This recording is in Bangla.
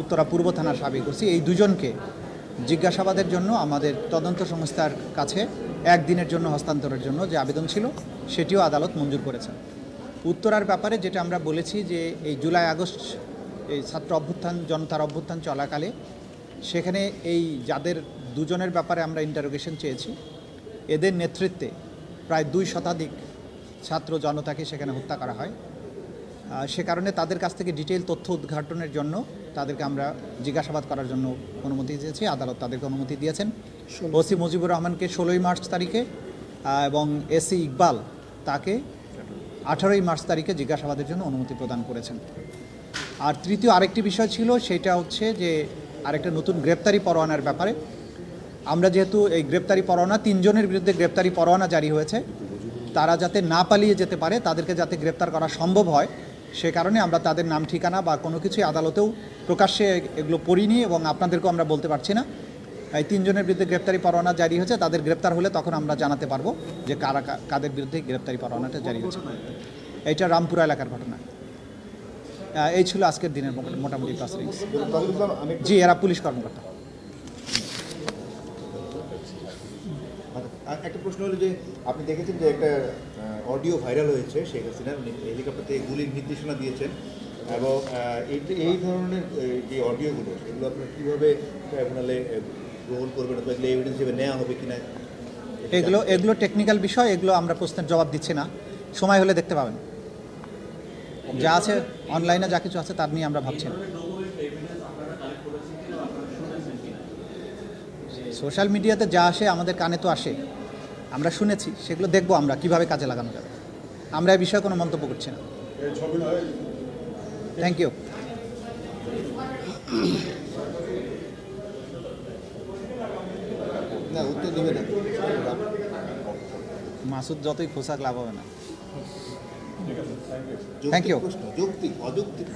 উত্তরা পূর্ব থানার সাবেক ওসি, এই দুজনকে জিজ্ঞাসাবাদের জন্য আমাদের তদন্ত সংস্থার কাছে একদিনের জন্য হস্তান্তরের জন্য যে আবেদন ছিল সেটিও আদালত মঞ্জুর করেছেন। উত্তরার ব্যাপারে যেটা আমরা বলেছি যে এই জুলাই আগস্ট এই ছাত্র অভ্যুত্থান জনতার অভ্যুত্থান চলাকালে সেখানে এই যাদের দুজনের ব্যাপারে আমরা ইন্টারোগেশন চেয়েছি এদের নেতৃত্বে প্রায় 2 শতাধিক ছাত্র জনতাকে সেখানে হত্যা করা হয়। সে কারণে তাদের কাছ থেকে ডিটেইল তথ্য উদ্ঘাটনের জন্য তাদেরকে আমরা জিজ্ঞাসাবাদ করার জন্য অনুমতি দিয়েছি। আদালত তাদেরকে অনুমতি দিয়েছেন। ওসি মুজিবুর রহমানকে 16ই মার্চ তারিখে এবং এসি ইকবাল তাকে 18ই মার্চ তারিখে জিজ্ঞাসাবাদের জন্য অনুমতি প্রদান করেছেন। আর তৃতীয় আরেকটি বিষয় ছিল, সেটা হচ্ছে যে আরেকটা নতুন গ্রেপ্তারি পরোয়ানার ব্যাপারে। আমরা যেহেতু এই গ্রেপ্তারি পরোয়ানা 3 জনের বিরুদ্ধে গ্রেপ্তারি পরোয়ানা জারি হয়েছে, তারা যাতে না পালিয়ে যেতে পারে, তাদেরকে যাতে গ্রেপ্তার করা সম্ভব হয়, সে কারণে আমরা তাদের নাম ঠিকানা বা কোনো কিছুই আদালতেও প্রকাশ্যে এগুলো পড়িনি এবং আপনাদেরকেও আমরা বলতে পারছি না। এই 3 জনের বিরুদ্ধে গ্রেপ্তারি পরোয়ানা জারি হয়েছে, তাদের গ্রেপ্তার হলে তখন আমরা জানাতে পারবো যে কাদের বিরুদ্ধে গ্রেপ্তারি পরোয়ানাটা জারি হয়েছে। এইটা রামপুরা এলাকার ঘটনা। এই ছিল আজকের দিনের মোটামুটি প্রসিডিংস। জি, এরা পুলিশ কর্মকর্তা। একটা প্রশ্ন হলো যে আপনি দেখেছেন যে একটা অডিও ভাইরাল হয়েছে, শেখ হাসিনা হেলিকপ্টার থেকে গুলির নির্দেশনা দিয়েছেন, এবং এই ধরনের যে অডিওগুলো সেগুলো আপনারা কীভাবে ট্রাইব্যুনালে গ্রহণ করবেন অথবা এগুলো এভিডেন্স হিসেবে নেওয়া হবে কিনা? এগুলো টেকনিক্যাল বিষয়, এগুলো আমরা প্রশ্নের জবাব দিচ্ছি না, সময় হলে দেখতে পাবেন। যা আছে অনলাইনে যা কিছু আছে তার নিয়ে আমরা ভাবছি না। সোশ্যাল মিডিয়াতে যা আসে আমাদের কানে তো আসে, আমরা শুনেছি, সেগুলো দেখবো আমরা কিভাবে কাজে লাগানো যাবে। আমরা এই বিষয়ে কোনো মন্তব্য করছি না। Thank you. না, উত্তর দেবে না মাসুদ, যতই খোসাক লাভ হবে না। Thank you. যৌক্তিক অযৌক্তিক